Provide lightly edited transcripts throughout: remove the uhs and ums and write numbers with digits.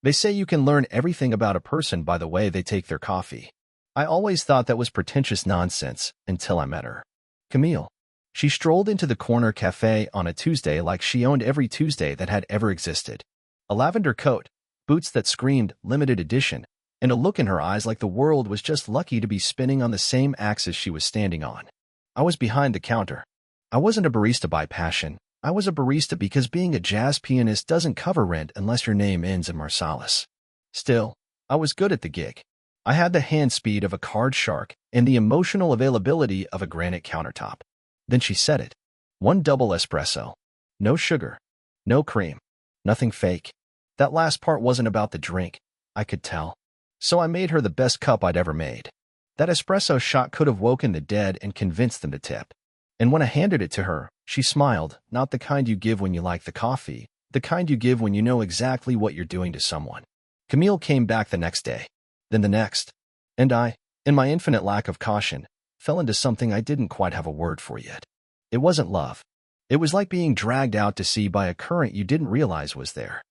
They say you can learn everything about a person by the way they take their coffee. I always thought that was pretentious nonsense until I met her. Camille. She strolled into the corner cafe on a Tuesday like she owned every Tuesday that had ever existed. A lavender coat, boots that screamed limited edition, and a look in her eyes like the world was just lucky to be spinning on the same axis she was standing on. I was behind the counter. I wasn't a barista by passion. I was a barista because being a jazz pianist doesn't cover rent unless your name ends in Marsalis. Still, I was good at the gig. I had the hand speed of a card shark and the emotional availability of a granite countertop. Then she said it. 1 double espresso. No sugar. No cream. Nothing fake. That last part wasn't about the drink, I could tell. So I made her the best cup I'd ever made. That espresso shot could have woken the dead and convinced them to tip. And when I handed it to her, she smiled, not the kind you give when you like the coffee, the kind you give when you know exactly what you're doing to someone. Camille came back the next day, then the next, and I, in my infinite lack of caution, fell into something I didn't quite have a word for yet. It wasn't love. It was like being dragged out to sea by a current you didn't realize was there.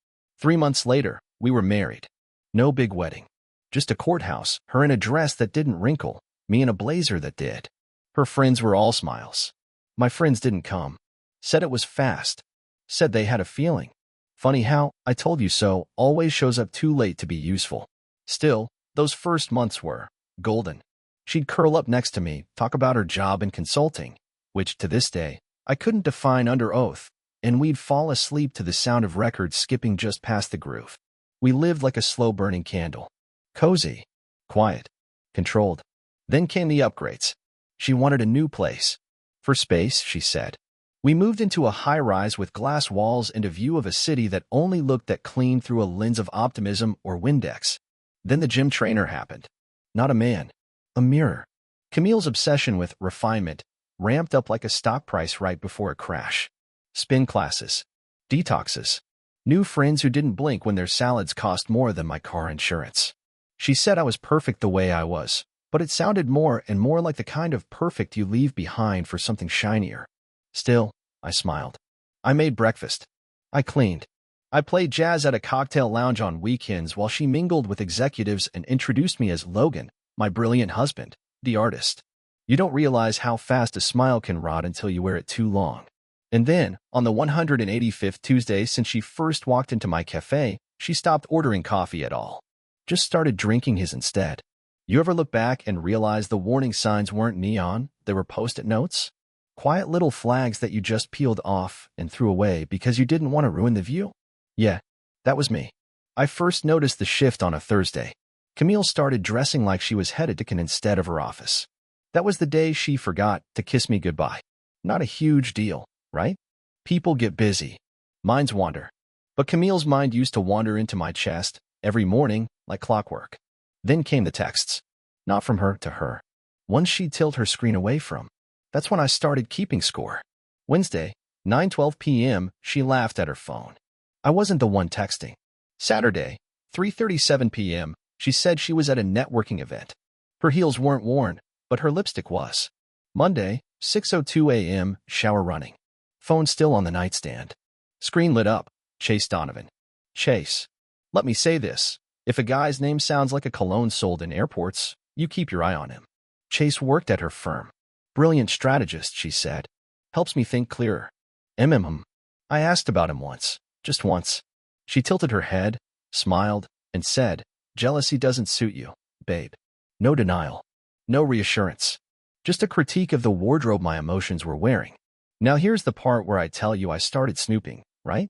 3 months later, we were married. No big wedding. Just a courthouse, her in a dress that didn't wrinkle, me in a blazer that did. Her friends were all smiles. My friends didn't come. Said it was fast. Said they had a feeling. Funny how, I told you so, always shows up too late to be useful. Still, those first months were golden. She'd curl up next to me, talk about her job in consulting, which, to this day, I couldn't define under oath, and we'd fall asleep to the sound of records skipping just past the groove. We lived like a slow-burning candle. Cozy. Quiet. Controlled. Then came the upgrades. She wanted a new place. For space, she said. We moved into a high-rise with glass walls and a view of a city that only looked that clean through a lens of optimism or Windex. Then the gym trainer happened. Not a man. A mirror. Camille's obsession with refinement ramped up like a stock price right before a crash. Spin classes. Detoxes. New friends who didn't blink when their salads cost more than my car insurance. She said I was perfect the way I was, but it sounded more and more like the kind of perfect you leave behind for something shinier. Still, I smiled. I made breakfast. I cleaned. I played jazz at a cocktail lounge on weekends while she mingled with executives and introduced me as Logan, my brilliant husband, the artist. You don't realize how fast a smile can rot until you wear it too long. And then, on the 185th Tuesday since she first walked into my cafe, she stopped ordering coffee at all. Just started drinking his instead. You ever look back and realize the warning signs weren't neon, they were post-it notes? Quiet little flags that you just peeled off and threw away because you didn't want to ruin the view? Yeah, that was me. I first noticed the shift on a Thursday. Camille started dressing like she was headed to Cannes instead of her office. That was the day she forgot to kiss me goodbye. Not a huge deal, right? People get busy. Minds wander. But Camille's mind used to wander into my chest every morning like clockwork. Then came the texts. Not from her to her. Ones she'd tilt her screen away from. That's when I started keeping score. Wednesday, 9:12 p.m., she laughed at her phone. I wasn't the one texting. Saturday, 3:37 p.m., she said she was at a networking event. Her heels weren't worn, but her lipstick was. Monday, 6:02 a.m., shower running. Phone still on the nightstand. Screen lit up. Chase Donovan. Chase. Let me say this. If a guy's name sounds like a cologne sold in airports, you keep your eye on him. Chase worked at her firm. Brilliant strategist, she said. Helps me think clearer. I asked about him once. Just once. She tilted her head, smiled, and said, "Jealousy doesn't suit you, babe." No denial. No reassurance. Just a critique of the wardrobe my emotions were wearing. Now here's the part where I tell you I started snooping, right?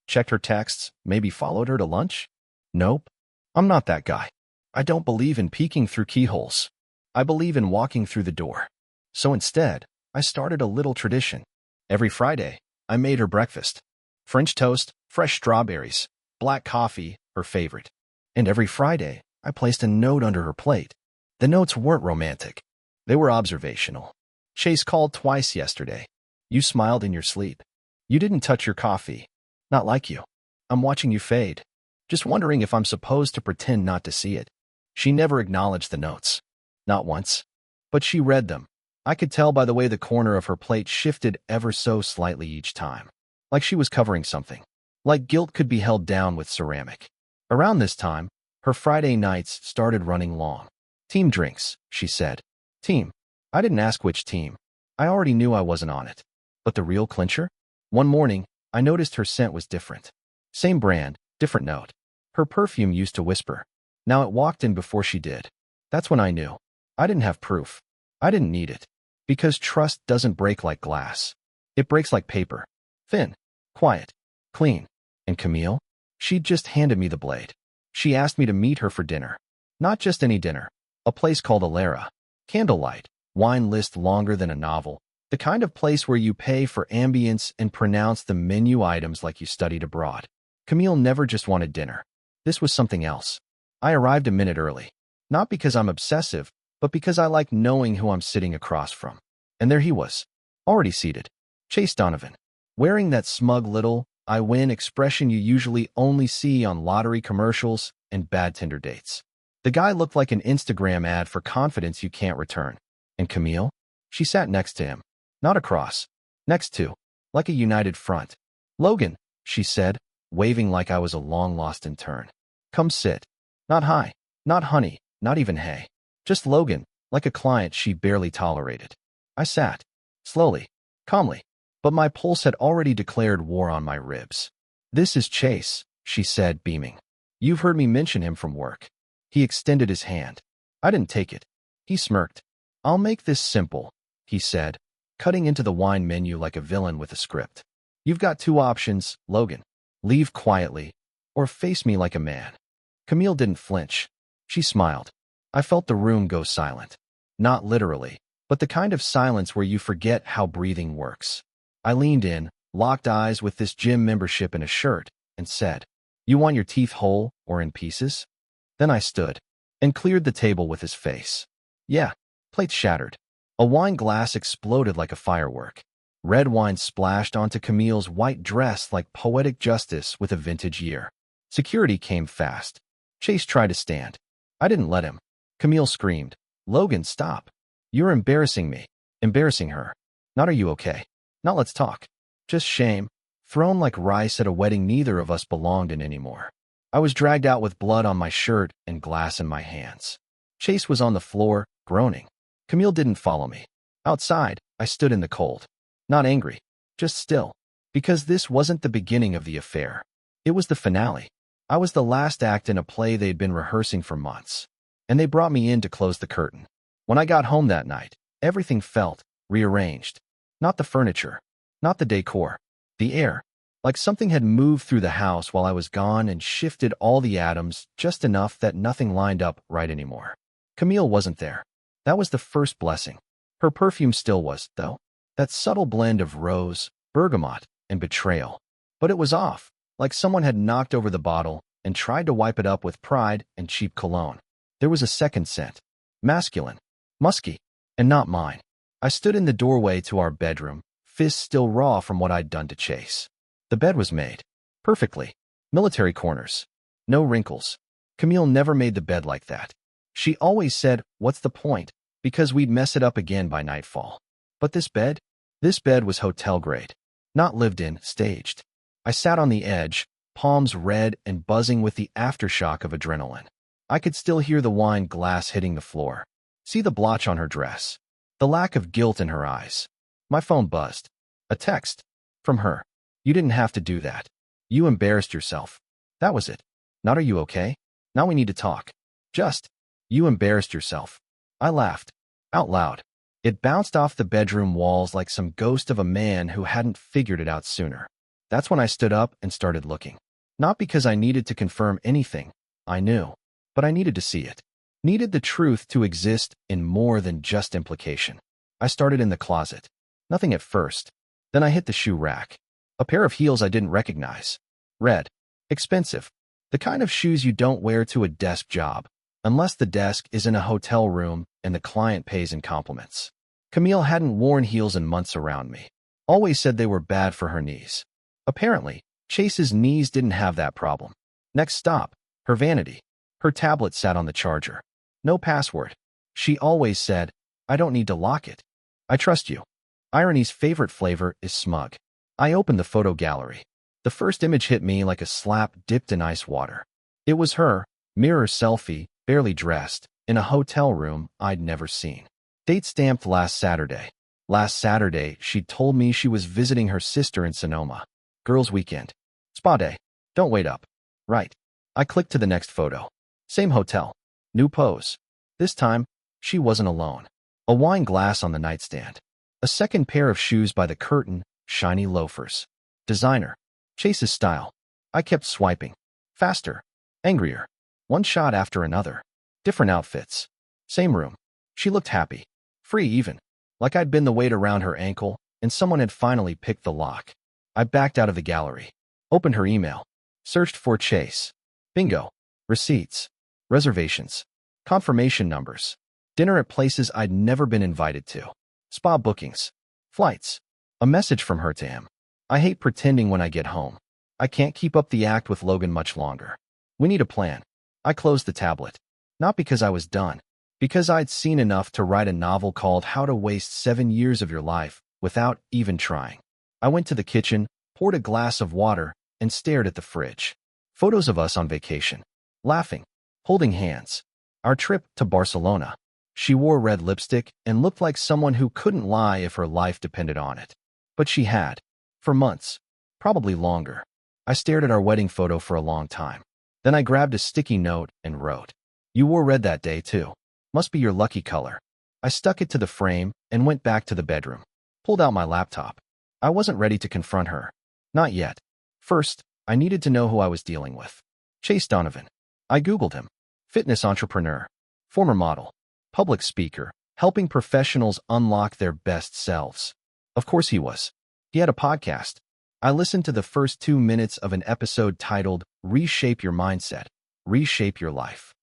Checked her texts, maybe followed her to lunch? Nope. I'm not that guy. I don't believe in peeking through keyholes. I believe in walking through the door. So instead, I started a little tradition. Every Friday, I made her breakfast. French toast, fresh strawberries, black coffee, her favorite. And every Friday, I placed a note under her plate. The notes weren't romantic. They were observational. Chase called twice yesterday. You smiled in your sleep. You didn't touch your coffee. Not like you. I'm watching you fade. Just wondering if I'm supposed to pretend not to see it. She never acknowledged the notes. Not once. But she read them. I could tell by the way the corner of her plate shifted ever so slightly each time. Like she was covering something. Like guilt could be held down with ceramic. Around this time, her Friday nights started running long. Team drinks, she said. Team. I didn't ask which team. I already knew I wasn't on it. But the real clincher? One morning, I noticed her scent was different. Same brand, different note. Her perfume used to whisper. Now it walked in before she did. That's when I knew. I didn't have proof. I didn't need it. Because trust doesn't break like glass. It breaks like paper. Thin, quiet, clean. And Camille? She'd just handed me the blade. She asked me to meet her for dinner. Not just any dinner. A place called Alara. Candlelight. Wine list longer than a novel. The kind of place where you pay for ambience and pronounce the menu items like you studied abroad. Camille never just wanted dinner. This was something else. I arrived a minute early. Not because I'm obsessive, but because I like knowing who I'm sitting across from. And there he was. Already seated. Chase Donovan. Wearing that smug little, I win expression you usually only see on lottery commercials and bad Tinder dates. The guy looked like an Instagram ad for confidence you can't return. And Camille? She sat next to him. Not across. Next to. Like a united front. Logan, she said, waving like I was a long-lost intern. Come sit. Not hi. Not honey. Not even hey. Just Logan, like a client she barely tolerated. I sat. Slowly. Calmly. But my pulse had already declared war on my ribs. This is Chase, she said, beaming. You've heard me mention him from work. He extended his hand. I didn't take it. He smirked. I'll make this simple, he said, cutting into the wine menu like a villain with a script. You've got two options, Logan. Leave quietly, or face me like a man. Camille didn't flinch. She smiled. I felt the room go silent. Not literally, but the kind of silence where you forget how breathing works. I leaned in, locked eyes with this gym membership in a shirt, and said, You want your teeth whole or in pieces? Then I stood and cleared the table with his face. Yeah, plates shattered. A wine glass exploded like a firework. Red wine splashed onto Camille's white dress like poetic justice with a vintage year. Security came fast. Chase tried to stand. I didn't let him. Camille screamed, Logan, stop. You're embarrassing me. Embarrassing her. Not are you okay? Not let's talk. Just shame. Thrown like rice at a wedding neither of us belonged in anymore. I was dragged out with blood on my shirt and glass in my hands. Chase was on the floor, groaning. Camille didn't follow me. Outside, I stood in the cold. Not angry, just still. Because this wasn't the beginning of the affair. It was the finale. I was the last act in a play they'd been rehearsing for months. And they brought me in to close the curtain. When I got home that night, everything felt rearranged. Not the furniture, not the decor, the air. Like something had moved through the house while I was gone and shifted all the atoms just enough that nothing lined up right anymore. Camille wasn't there. That was the first blessing. Her perfume still was, though. That subtle blend of rose, bergamot, and betrayal. But it was off, like someone had knocked over the bottle and tried to wipe it up with pride and cheap cologne. There was a second scent. Masculine. Musky. And not mine. I stood in the doorway to our bedroom, fists still raw from what I'd done to Chase. The bed was made. Perfectly. Military corners. No wrinkles. Camille never made the bed like that. She always said, what's the point? Because we'd mess it up again by nightfall. But this bed was hotel grade. Not lived in, staged. I sat on the edge, palms red and buzzing with the aftershock of adrenaline. I could still hear the wine glass hitting the floor. See the blotch on her dress. The lack of guilt in her eyes. My phone buzzed. A text. From her. You didn't have to do that. You embarrassed yourself. That was it. Not are you okay? Now we need to talk. Just. You embarrassed yourself. I laughed. Out loud. It bounced off the bedroom walls like some ghost of a man who hadn't figured it out sooner. That's when I stood up and started looking. Not because I needed to confirm anything. I knew. But I needed to see it. Needed the truth to exist in more than just implication. I started in the closet. Nothing at first. Then I hit the shoe rack. A pair of heels I didn't recognize. Red. Expensive. The kind of shoes you don't wear to a desk job, unless the desk is in a hotel room and the client pays in compliments. Camille hadn't worn heels in months around me. Always said they were bad for her knees. Apparently, Chase's knees didn't have that problem. Next stop, her vanity. Her tablet sat on the charger. No password. She always said, I don't need to lock it. I trust you. Irony's favorite flavor is smug. I opened the photo gallery. The first image hit me like a slap dipped in ice water. It was her, mirror selfie, barely dressed, in a hotel room I'd never seen. Date stamped last Saturday. Last Saturday, she'd told me she was visiting her sister in Sonoma. Girls' weekend. Spa day. Don't wait up. Right. I clicked to the next photo. Same hotel. New pose. This time, she wasn't alone. A wine glass on the nightstand. A second pair of shoes by the curtain, shiny loafers. Designer. Chase's style. I kept swiping. Faster. Angrier. One shot after another. Different outfits. Same room. She looked happy. Free even. Like I'd been the weight around her ankle, and someone had finally picked the lock. I backed out of the gallery. Opened her email. Searched for Chase. Bingo. Receipts. Reservations. Confirmation numbers. Dinner at places I'd never been invited to. Spa bookings. Flights. A message from her to him. I hate pretending when I get home. I can't keep up the act with Logan much longer. We need a plan. I closed the tablet. Not because I was done. Because I'd seen enough to write a novel called How to Waste 7 Years of Your Life without even trying. I went to the kitchen, poured a glass of water, and stared at the fridge. Photos of us on vacation. Laughing. Holding hands. Our trip to Barcelona. She wore red lipstick and looked like someone who couldn't lie if her life depended on it. But she had. For months. Probably longer. I stared at our wedding photo for a long time. Then I grabbed a sticky note and wrote, "You wore red that day, too. Must be your lucky color." I stuck it to the frame and went back to the bedroom. Pulled out my laptop. I wasn't ready to confront her. Not yet. First, I needed to know who I was dealing with. Chase Donovan. I Googled him. Fitness entrepreneur. Former model. Public speaker. Helping professionals unlock their best selves. Of course he was. He had a podcast. I listened to the first 2 minutes of an episode titled Reshape Your Mindset. Reshape Your Life.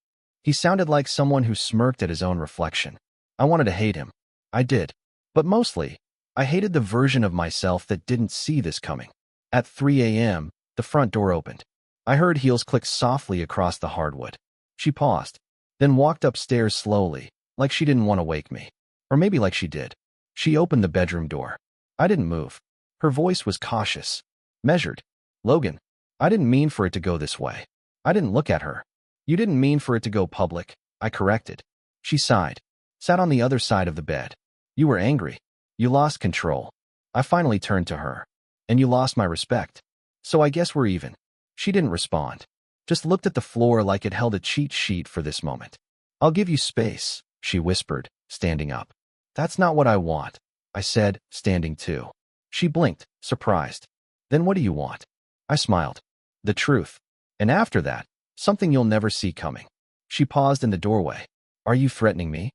He sounded like someone who smirked at his own reflection. I wanted to hate him. I did. But mostly, I hated the version of myself that didn't see this coming. At 3 a.m., the front door opened. I heard heels click softly across the hardwood. She paused, then walked upstairs slowly, like she didn't want to wake me. Or maybe like she did. She opened the bedroom door. I didn't move. Her voice was cautious, measured. "Logan, I didn't mean for it to go this way." I didn't look at her. "You didn't mean for it to go public," I corrected. She sighed, sat on the other side of the bed. "You were angry. You lost control." I finally turned to her. "And you lost my respect. So I guess we're even." She didn't respond. Just looked at the floor like it held a cheat sheet for this moment. "I'll give you space," she whispered, standing up. "That's not what I want," I said, standing too. She blinked, surprised. "Then what do you want?" I smiled. "The truth. And after that, something you'll never see coming." She paused in the doorway. "Are you threatening me?"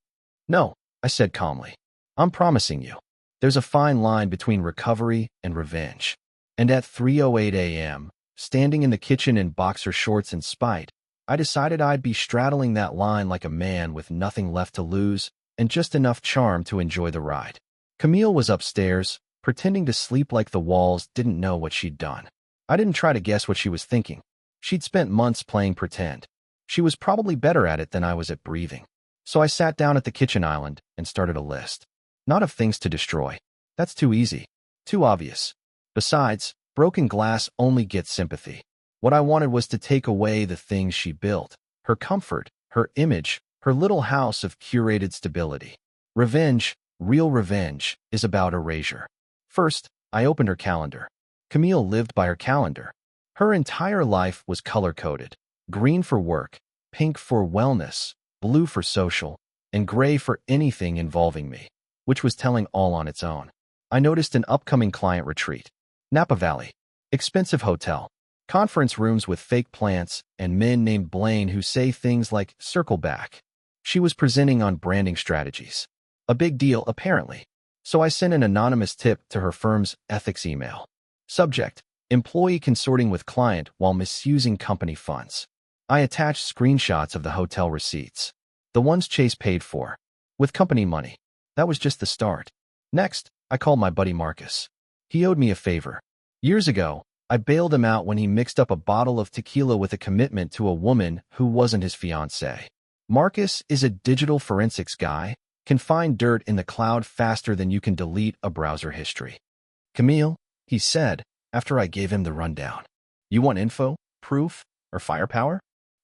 "No," I said calmly. "I'm promising you. There's a fine line between recovery and revenge." And at 3:08 a.m., standing in the kitchen in boxer shorts and spite, I decided I'd be straddling that line like a man with nothing left to lose and just enough charm to enjoy the ride. Camille was upstairs, pretending to sleep like the walls didn't know what she'd done. I didn't try to guess what she was thinking. She'd spent months playing pretend. She was probably better at it than I was at breathing. So I sat down at the kitchen island and started a list. Not of things to destroy. That's too easy. Too obvious. Besides, broken glass only gets sympathy. What I wanted was to take away the things she built. Her comfort, her image, her little house of curated stability. Revenge, real revenge, is about erasure. First, I opened her calendar. Camille lived by her calendar. Her entire life was color-coded. Green for work, pink for wellness, blue for social, and gray for anything involving me, which was telling all on its own. I noticed an upcoming client retreat. Napa Valley. Expensive hotel. Conference rooms with fake plants and men named Blaine who say things like "circle back." She was presenting on branding strategies. A big deal, apparently. So I sent an anonymous tip to her firm's ethics email. Subject: employee consorting with client while misusing company funds. I attached screenshots of the hotel receipts. The ones Chase paid for. With company money. That was just the start. Next, I called my buddy Marcus. He owed me a favor. Years ago, I bailed him out when he mixed up a bottle of tequila with a commitment to a woman who wasn't his fiancée. Marcus is a digital forensics guy, can find dirt in the cloud faster than you can delete a browser history. "Camille," he said, after I gave him the rundown. "You want info, proof, or firepower?"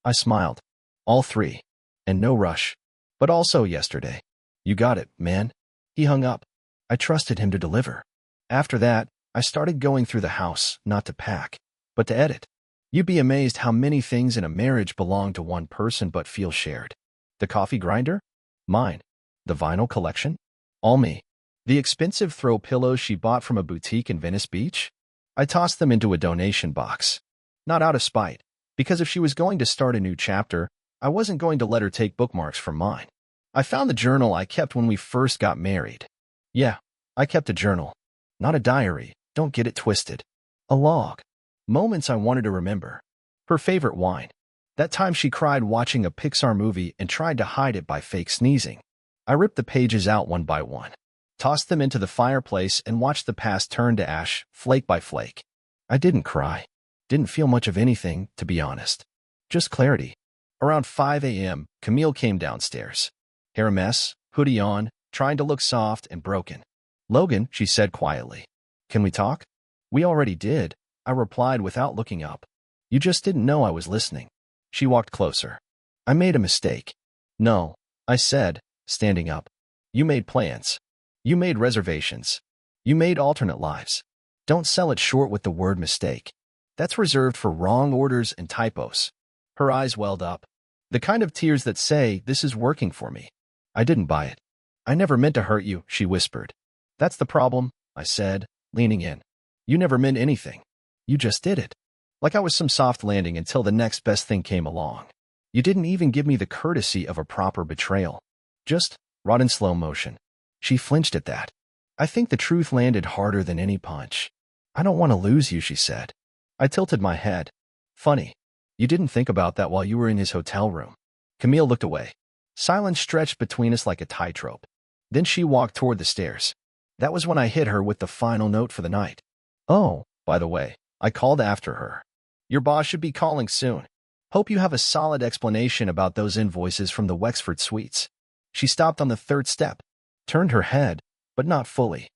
I smiled. All three. And no rush. But also yesterday. You got it, man. He hung up. I trusted him to deliver. After that, I started going through the house, not to pack, but to edit. You'd be amazed how many things in a marriage belong to one person but feel shared. The coffee grinder? Mine. The vinyl collection? All me. The expensive throw pillows she bought from a boutique in Venice Beach? I tossed them into a donation box. Not out of spite, because if she was going to start a new chapter, I wasn't going to let her take bookmarks from mine. I found the journal I kept when we first got married. Yeah, I kept a journal. Not a diary, don't get it twisted. A log. Moments I wanted to remember. Her favorite wine. That time she cried watching a Pixar movie and tried to hide it by fake sneezing. I ripped the pages out one by one, tossed them into the fireplace, and watched the past turn to ash, flake by flake. I didn't cry. Didn't feel much of anything, to be honest. Just clarity. Around 5 a.m., Camille came downstairs. Hair a mess, hoodie on, trying to look soft and broken. Logan, she said quietly. Can we talk? We already did, I replied without looking up. You just didn't know I was listening. She walked closer. I made a mistake. No, I said, standing up. You made plans. You made reservations. You made alternate lives. Don't sell it short with the word mistake. That's reserved for wrong orders and typos. Her eyes welled up. The kind of tears that say, this is working for me. I didn't buy it. I never meant to hurt you, she whispered. That's the problem, I said, leaning in. You never meant anything. You just did it. Like I was some soft landing until the next best thing came along. You didn't even give me the courtesy of a proper betrayal. Just rot in slow motion. She flinched at that. I think the truth landed harder than any punch. I don't want to lose you, she said. I tilted my head. Funny. You didn't think about that while you were in his hotel room. Camille looked away. Silence stretched between us like a tightrope. Then she walked toward the stairs. That was when I hit her with the final note for the night. Oh, by the way, I called after her. Your boss should be calling soon. Hope you have a solid explanation about those invoices from the Wexford suites. She stopped on the third step, turned her head, but not fully.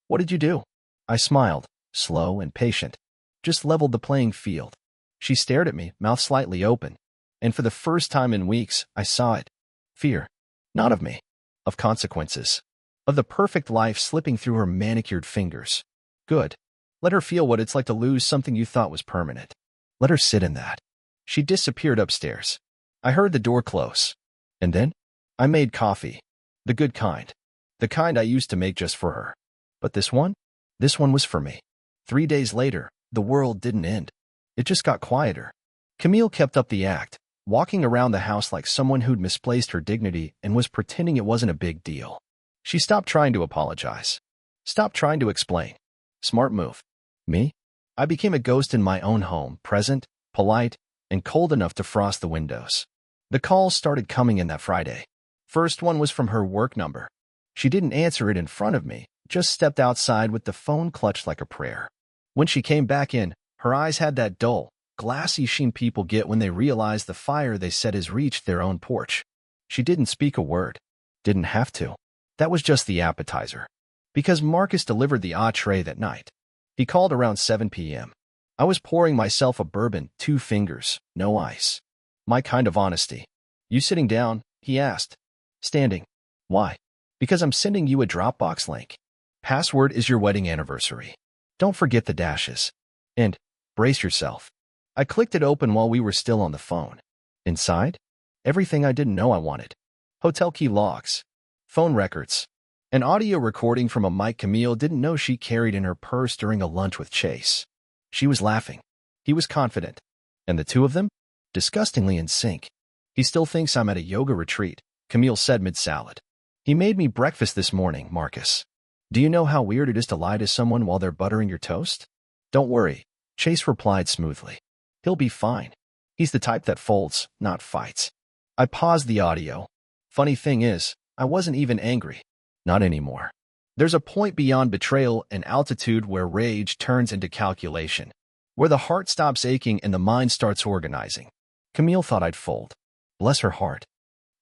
What did you do? I smiled, slow and patient. Just leveled the playing field. She stared at me, mouth slightly open. And for the first time in weeks, I saw it. Fear. Not of me. Of consequences. Of the perfect life slipping through her manicured fingers. Good. Let her feel what it's like to lose something you thought was permanent. Let her sit in that. She disappeared upstairs. I heard the door close. And then? I made coffee. The good kind. The kind I used to make just for her. But this one? This one was for me. 3 days later, the world didn't end. It just got quieter. Camille kept up the act, walking around the house like someone who'd misplaced her dignity and was pretending it wasn't a big deal. She stopped trying to apologize. Stopped trying to explain. Smart move. Me? I became a ghost in my own home, present, polite, and cold enough to frost the windows. The calls started coming in that Friday. First one was from her work number. She didn't answer it in front of me, just stepped outside with the phone clutched like a prayer. When she came back in, her eyes had that dull, glassy sheen people get when they realize the fire they set has reached their own porch. She didn't speak a word. Didn't have to. That was just the appetizer. Because Marcus delivered the entree that night. He called around 7 p.m. I was pouring myself a bourbon, 2 fingers, no ice. My kind of honesty. You sitting down? He asked. Standing. Why? Because I'm sending you a Dropbox link. Password is your wedding anniversary. Don't forget the dashes. And, brace yourself. I clicked it open while we were still on the phone. Inside? Everything I didn't know I wanted. Hotel key logs. Phone records. An audio recording from a mic Camille didn't know she carried in her purse during a lunch with Chase. She was laughing. He was confident. And the two of them? Disgustingly in sync. He still thinks I'm at a yoga retreat, Camille said mid-salad. He made me breakfast this morning, Marcus. Do you know how weird it is to lie to someone while they're buttering your toast? Don't worry, Chase replied smoothly. He'll be fine. He's the type that folds, not fights. I paused the audio. Funny thing is, I wasn't even angry. Not anymore. There's a point beyond betrayal and altitude where rage turns into calculation, where the heart stops aching and the mind starts organizing. Camille thought I'd fold. Bless her heart.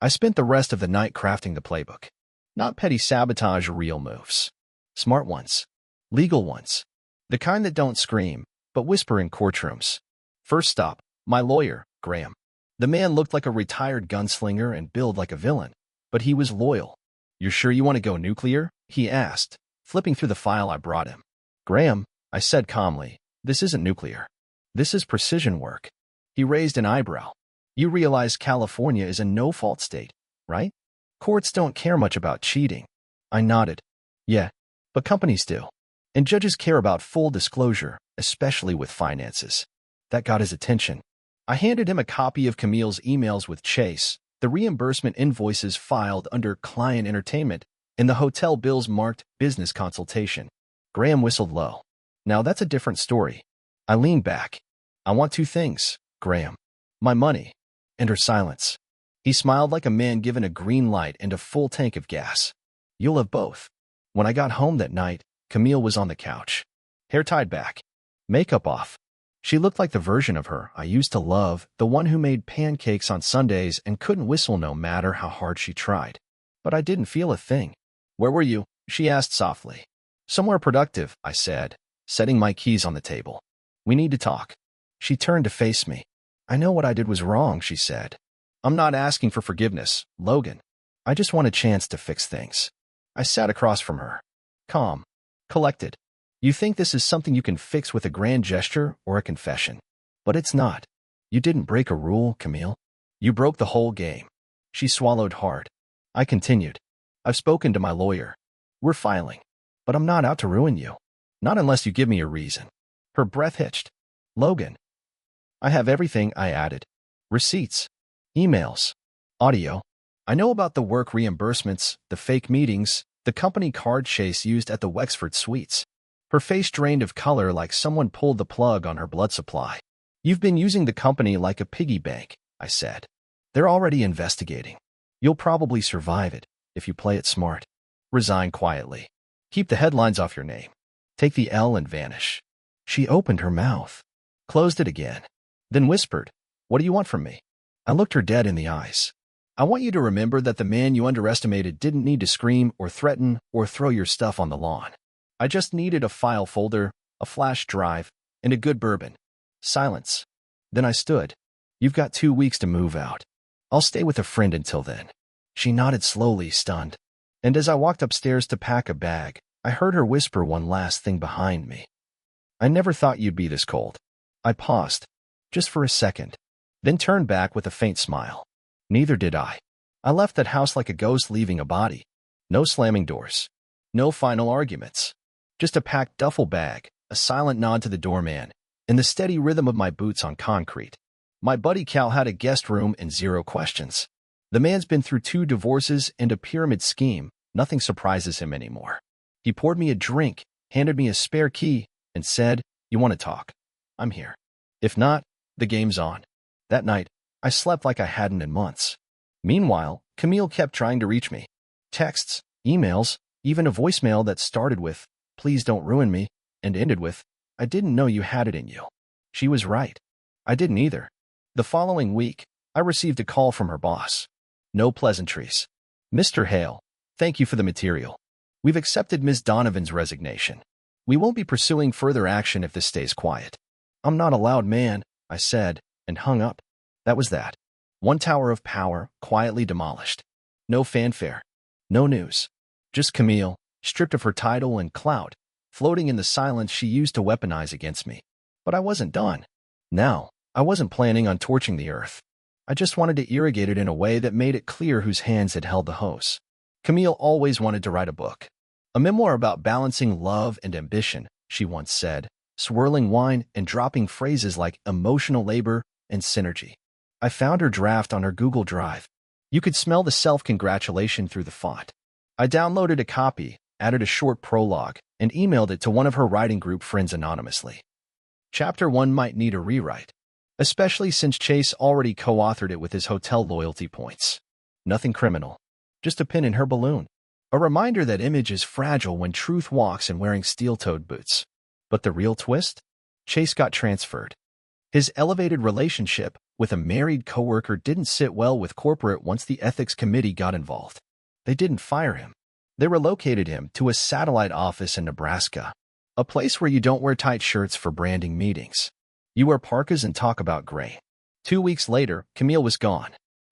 I spent the rest of the night crafting the playbook. Not petty sabotage or real moves. Smart ones. Legal ones. The kind that don't scream, but whisper in courtrooms. First stop, my lawyer, Graham. The man looked like a retired gunslinger and billed like a villain, but he was loyal. "You're sure you want to go nuclear?" he asked, flipping through the file I brought him. "Graham," I said calmly, "this isn't nuclear. This is precision work." He raised an eyebrow. "You realize California is a no-fault state, right? Courts don't care much about cheating." I nodded. "Yeah, but companies do. And judges care about full disclosure, especially with finances." That got his attention. I handed him a copy of Camille's emails with Chase, the reimbursement invoices filed under client entertainment, and the hotel bills marked business consultation. Graham whistled low. "Now that's a different story." I leaned back. "I want two things, Graham. My money and her silence." He smiled like a man given a green light and a full tank of gas. "You'll have both." When I got home that night, Camille was on the couch, hair tied back, makeup off. She looked like the version of her I used to love, the one who made pancakes on Sundays and couldn't whistle no matter how hard she tried. But I didn't feel a thing. "Where were you?" she asked softly. "Somewhere productive," I said, setting my keys on the table. "We need to talk." She turned to face me. "I know what I did was wrong," she said. "I'm not asking for forgiveness, Logan. I just want a chance to fix things." I sat across from her, calm, collected. "You think this is something you can fix with a grand gesture or a confession. But it's not. You didn't break a rule, Camille. You broke the whole game." She swallowed hard. I continued. "I've spoken to my lawyer. We're filing. But I'm not out to ruin you. Not unless you give me a reason." Her breath hitched. "Logan." "I have everything," I added. "Receipts, emails, audio. I know about the work reimbursements, the fake meetings, the company card Chase used at the Wexford Suites." Her face drained of color like someone pulled the plug on her blood supply. "You've been using the company like a piggy bank," I said. "They're already investigating. You'll probably survive it if you play it smart. Resign quietly. Keep the headlines off your name. Take the L and vanish." She opened her mouth, closed it again, then whispered, "What do you want from me?" I looked her dead in the eyes. "I want you to remember that the man you underestimated didn't need to scream or threaten or throw your stuff on the lawn. I just needed a file folder, a flash drive, and a good bourbon." Silence. Then I stood. "You've got 2 weeks to move out. I'll stay with a friend until then." She nodded slowly, stunned. And as I walked upstairs to pack a bag, I heard her whisper one last thing behind me. "I never thought you'd be this cold." I paused, just for a second, then turned back with a faint smile. Neither did I. I left that house like a ghost leaving a body. No slamming doors. No final arguments. Just a packed duffel bag, a silent nod to the doorman, and the steady rhythm of my boots on concrete. My buddy Cal had a guest room and 0 questions. The man's been through 2 divorces and a pyramid scheme. Nothing surprises him anymore. He poured me a drink, handed me a spare key, and said, "You want to talk? I'm here. If not, the game's on." That night, I slept like I hadn't in months. Meanwhile, Camille kept trying to reach me. Texts, emails, even a voicemail that started with, "Please don't ruin me," and ended with, "I didn't know you had it in you." She was right. I didn't either. The following week, I received a call from her boss. No pleasantries. "Mr. Hale, thank you for the material. We've accepted Ms. Donovan's resignation. We won't be pursuing further action if this stays quiet." "I'm not a loud man," I said, and hung up. That was that. One tower of power, quietly demolished. No fanfare. No news. Just Camille, stripped of her title and clout, floating in the silence she used to weaponize against me. But I wasn't done. Now, I wasn't planning on torching the earth. I just wanted to irrigate it in a way that made it clear whose hands had held the hose. Camille always wanted to write a book. A memoir about balancing love and ambition, she once said, swirling wine and dropping phrases like emotional labor and synergy. I found her draft on her Google Drive. You could smell the self-congratulation through the font. I downloaded a copy, added a short prologue, and emailed it to one of her writing group friends anonymously. Chapter 1 might need a rewrite, especially since Chase already co-authored it with his hotel loyalty points. Nothing criminal, just a pin in her balloon. A reminder that image is fragile when truth walks in wearing steel-toed boots. But the real twist? Chase got transferred. His elevated relationship with a married coworker didn't sit well with corporate once the ethics committee got involved. They didn't fire him. They relocated him to a satellite office in Nebraska, a place where you don't wear tight shirts for branding meetings. You wear parkas and talk about grain. 2 weeks later, Camille was gone.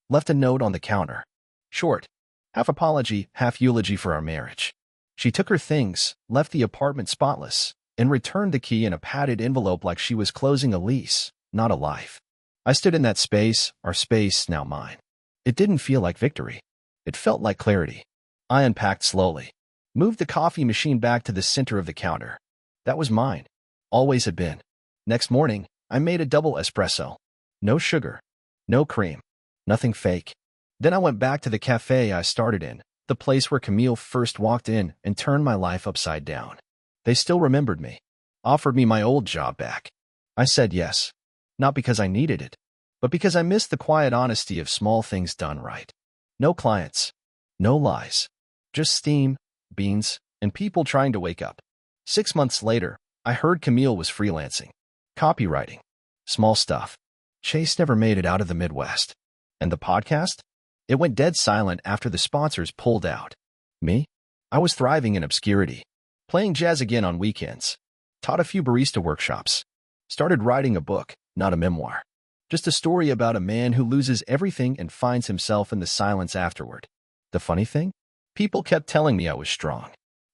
Left a note on the counter. Short. Half apology, half eulogy for our marriage. She took her things, left the apartment spotless, and returned the key in a padded envelope like she was closing a lease, not a life. I stood in that space, our space, now mine. It didn't feel like victory. It felt like clarity. I unpacked slowly. Moved the coffee machine back to the center of the counter. That was mine. Always had been. Next morning, I made a double espresso. No sugar. No cream. Nothing fake. Then I went back to the cafe I started in, the place where Camille first walked in and turned my life upside down. They still remembered me. Offered me my old job back. I said yes. Not because I needed it, but because I missed the quiet honesty of small things done right. No clients. No lies. Just steam, beans, and people trying to wake up. 6 months later, I heard Camille was freelancing. Copywriting. Small stuff. Chase never made it out of the Midwest. And the podcast? It went dead silent after the sponsors pulled out. Me? I was thriving in obscurity. Playing jazz again on weekends. Taught a few barista workshops. Started writing a book, not a memoir. Just a story about a man who loses everything and finds himself in the silence afterward. The funny thing? People kept telling me I was strong.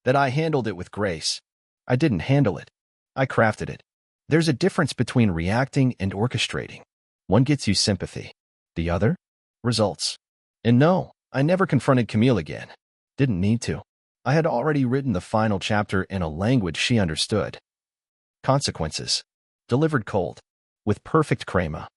That I handled it with grace. I didn't handle it. I crafted it. There's a difference between reacting and orchestrating. One gets you sympathy. The other? Results. And no, I never confronted Camille again. Didn't need to. I had already written the final chapter in a language she understood. Consequences. Delivered cold. With perfect crema.